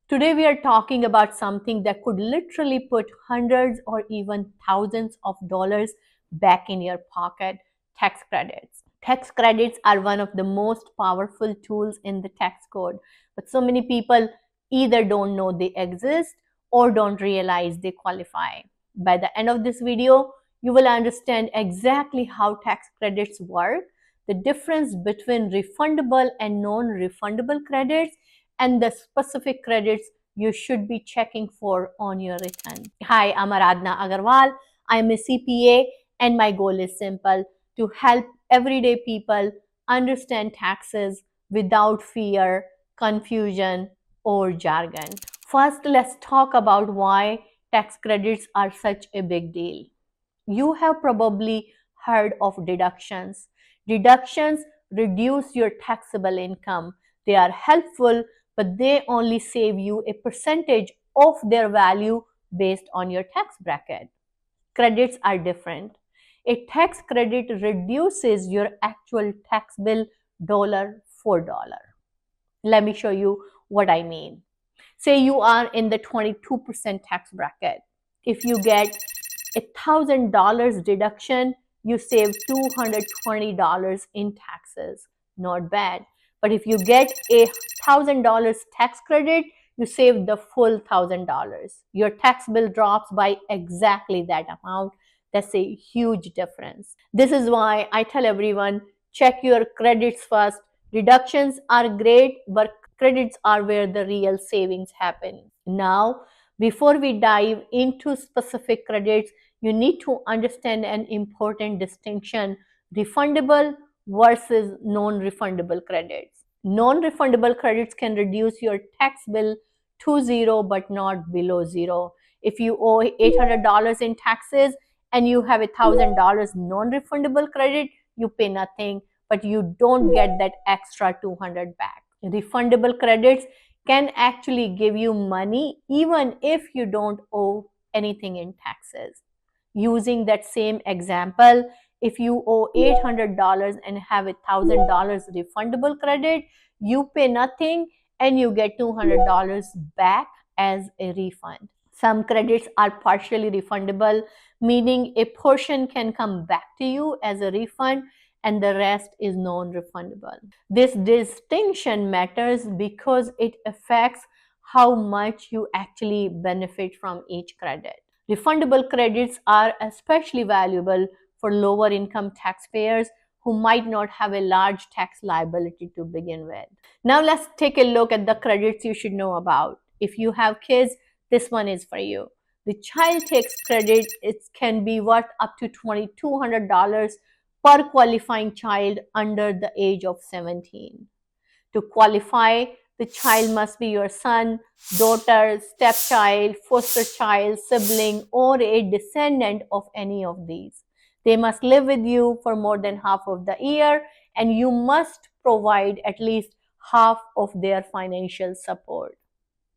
Today we are talking about something that could literally put hundreds or even thousands of dollars back in your pocket: tax credits. Tax credits are one of the most powerful tools in the tax code, but so many people either don't know they exist or don't realize they qualify. By the end of this video, you will understand exactly how tax credits work, the difference between refundable and non-refundable credits, and the specific credits you should be checking for on your return. Hi, I'm Aradhana Aggarwal. I'm a CPA, and my goal is simple: to help everyday people understand taxes without fear, confusion, or jargon. First, let's talk about why tax credits are such a big deal. You have probably heard of deductions. Deductions reduce your taxable income. They are helpful, but they only save you a percentage of their value based on your tax bracket. Credits are different. A tax credit reduces your actual tax bill dollar for dollar. Let me show you what I mean. Say you are in the 22% tax bracket. If you get $1,000 deduction, you save $220 in taxes. Not bad. But if you get $1,000 tax credit, you save the full $1,000. Your tax bill drops by exactly that amount. That's a huge difference. This is why I tell everyone, check your credits first. Deductions are great, but credits are where the real savings happen. Now, before we dive into specific credits, you need to understand an important distinction: refundable versus non-refundable credits. Non-refundable credits can reduce your tax bill to zero but not below zero. If you owe $800 in taxes and you have $1,000 non-refundable credit, you pay nothing, but you don't get that extra 200 back. Refundable credits can actually give you money even if you don't owe anything in taxes. Using that same example, if you owe $800 and have $1,000 refundable credit, you pay nothing and you get $200 back as a refund. Some credits are partially refundable, meaning a portion can come back to you as a refund and the rest is non-refundable. This distinction matters because it affects how much you actually benefit from each credit. Refundable credits are especially valuable for lower income taxpayers who might not have a large tax liability to begin with. Now let's take a look at the credits you should know about. If you have kids, this one is for you. The child tax credit, it can be worth up to $2,200 per qualifying child under the age of 17. To qualify, the child must be your son, daughter, stepchild, foster child, sibling, or a descendant of any of these. They must live with you for more than half of the year, and you must provide at least half of their financial support.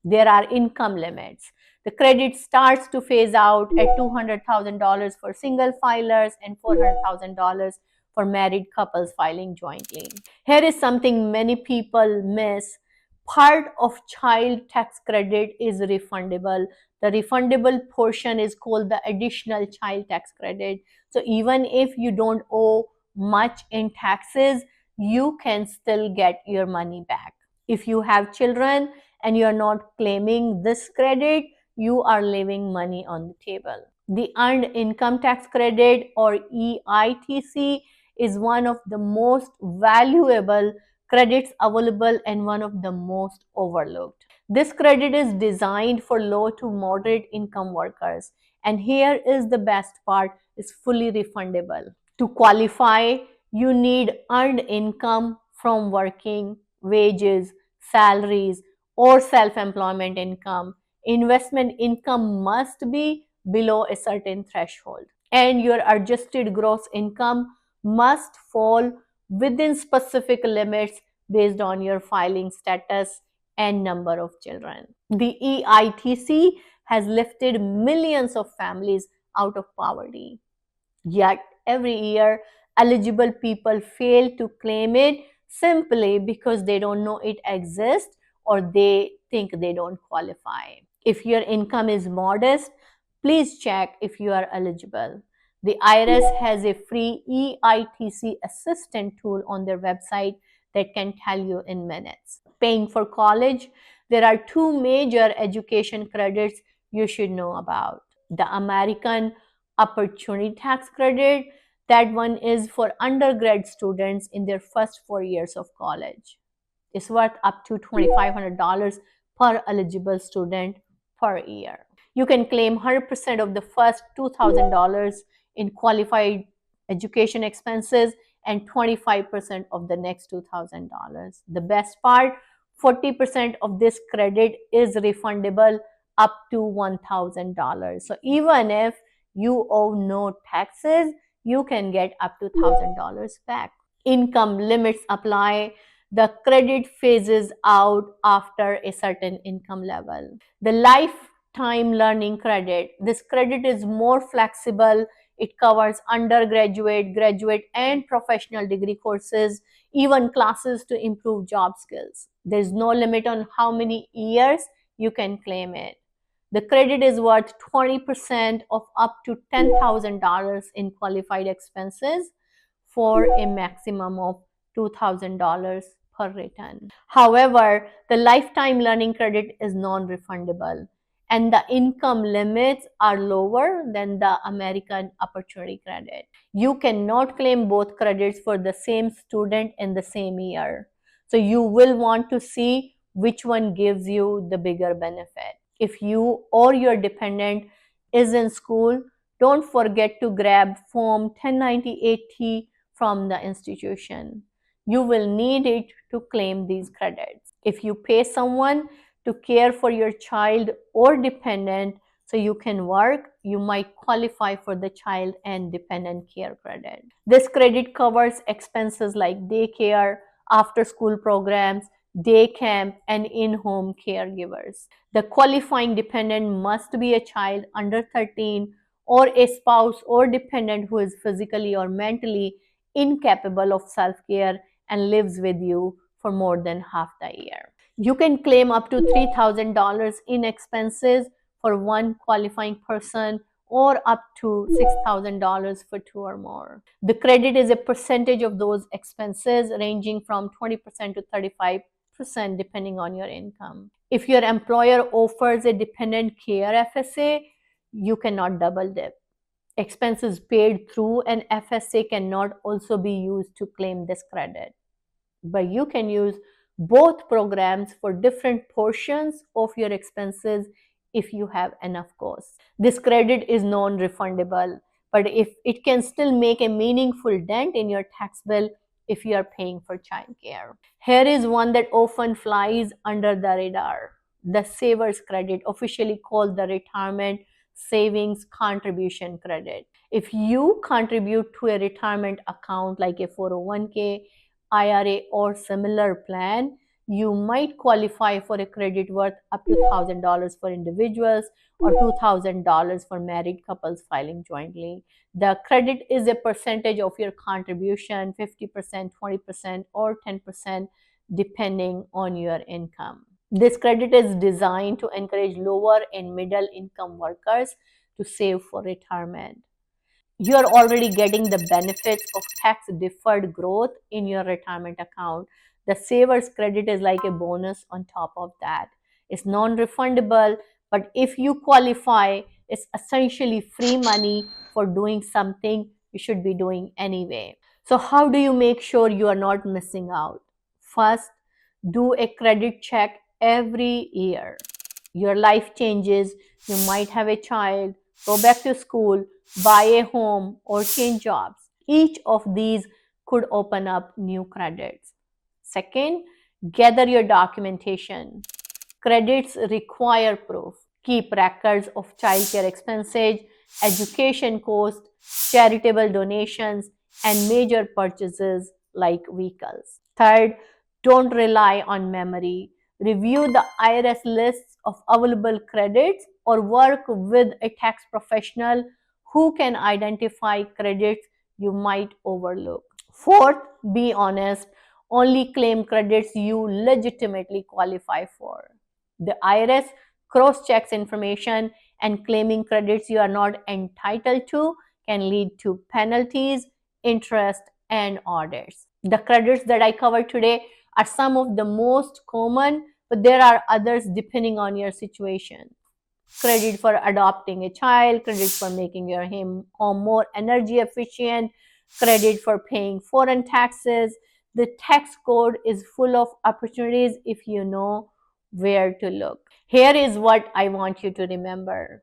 There are income limits. The credit starts to phase out at $200,000 for single filers and $400,000 for married couples filing jointly. Here is something many people miss. Part of child tax credit is refundable. The refundable portion is called the additional child tax credit. So even if you don't owe much in taxes, you can still get your money back. If you have children and you are not claiming this credit, you are leaving money on the table. The Earned Income Tax Credit, or EITC, is one of the most valuable credits available and one of the most overlooked. This credit is designed for low to moderate income workers, and here is the best part: it's fully refundable. To qualify, you need earned income from working, wages, salaries, or self-employment income. Investment income must be below a certain threshold, and your adjusted gross income must fall within specific limits based on your filing status and number of children. The EITC has lifted millions of families out of poverty. Yet every year, eligible people fail to claim it simply because they don't know it exists or they think they don't qualify. If your income is modest, please check if you are eligible. The IRS has a free EITC assistant tool on their website that can tell you in minutes. Paying for college, there are two major education credits you should know about. The American Opportunity Tax Credit, that one is for undergrad students in their first 4 years of college. It's worth up to $2,500 per eligible student per year. You can claim 100% of the first $2,000 in qualified education expenses and 25% of the next $2,000. The best part, 40% of this credit is refundable up to $1,000. So even if you owe no taxes, you can get up to $1,000 back. Income limits apply. The credit phases out after a certain income level. The lifetime learning credit. This credit is more flexible. It covers undergraduate, graduate, and professional degree courses, even classes to improve job skills. There's no limit on how many years you can claim it. The credit is worth 20% of up to $10,000 in qualified expenses for a maximum of $2,000 per return. However, the lifetime learning credit is non-refundable and the income limits are lower than the American Opportunity Credit. You cannot claim both credits for the same student in the same year. So you will want to see which one gives you the bigger benefit. If you or your dependent is in school, don't forget to grab Form 1098T from the institution. You will need it to claim these credits. If you pay someone to care for your child or dependent so you can work, you might qualify for the child and dependent care credit. This credit covers expenses like daycare, after school programs, day camp, and in-home caregivers. The qualifying dependent must be a child under 13 or a spouse or dependent who is physically or mentally incapable of self-care and lives with you for more than half the year. You can claim up to $3,000 in expenses for one qualifying person or up to $6,000 for two or more. The credit is a percentage of those expenses ranging from 20% to 35% depending on your income. If your employer offers a dependent care FSA, you cannot double dip. Expenses paid through an FSA cannot also be used to claim this credit. But you can use both programs for different portions of your expenses if you have enough costs. This credit is non-refundable, but if it can still make a meaningful dent in your tax bill if you are paying for childcare. Here is one that often flies under the radar: the Savers Credit, officially called the Retirement Savings Contribution Credit. If you contribute to a retirement account like a 401k, IRA, or similar plan, you might qualify for a credit worth up to $1,000 for individuals or $2,000 for married couples filing jointly. The credit is a percentage of your contribution, 50%, 20%, or 10%, depending on your income. This credit is designed to encourage lower and middle income workers to save for retirement. You are already getting the benefits of tax deferred growth in your retirement account. The Savers Credit is like a bonus on top of that. It's non-refundable, but if you qualify, it's essentially free money for doing something you should be doing anyway. So how do you make sure you are not missing out? First, do a credit check every year. Your life changes, you might have a child, go back to school, buy a home, or change jobs. Each of these could open up new credits. Second, gather your documentation. Credits require proof. Keep records of childcare expenses, education costs, charitable donations, and major purchases like vehicles. Third, don't rely on memory. Review the IRS lists of available credits or work with a tax professional who can identify credits you might overlook. Fourth, be honest. Only claim credits you legitimately qualify for. The IRS cross-checks information, and claiming credits you are not entitled to can lead to penalties, interest, and audits. The credits that I covered today are some of the most common, but there are others depending on your situation. Credit for adopting a child, credit for making your home more energy efficient, credit for paying foreign taxes. The tax code is full of opportunities if you know where to look. Here is what I want you to remember.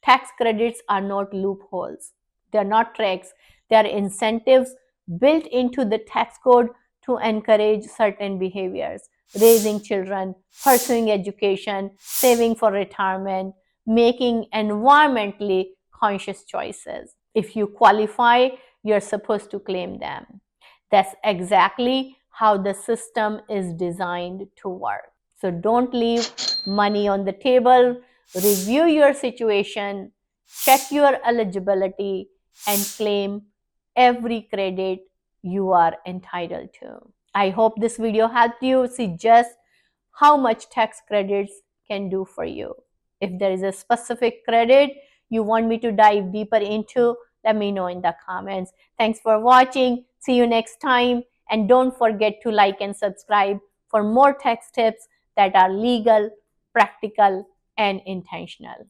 Tax credits are not loopholes. They are not tricks. They are incentives built into the tax code to encourage certain behaviors: raising children, pursuing education, saving for retirement, making environmentally conscious choices. If you qualify, you're supposed to claim them. That's exactly how the system is designed to work. So don't leave money on the table. Review your situation, check your eligibility, and claim every credit you are entitled to. I hope this video helped you see just how much tax credits can do for you. If there is a specific credit you want me to dive deeper into, let me know in the comments. Thanks for watching. See you next time. And don't forget to like and subscribe for more tax tips that are legal, practical, and intentional.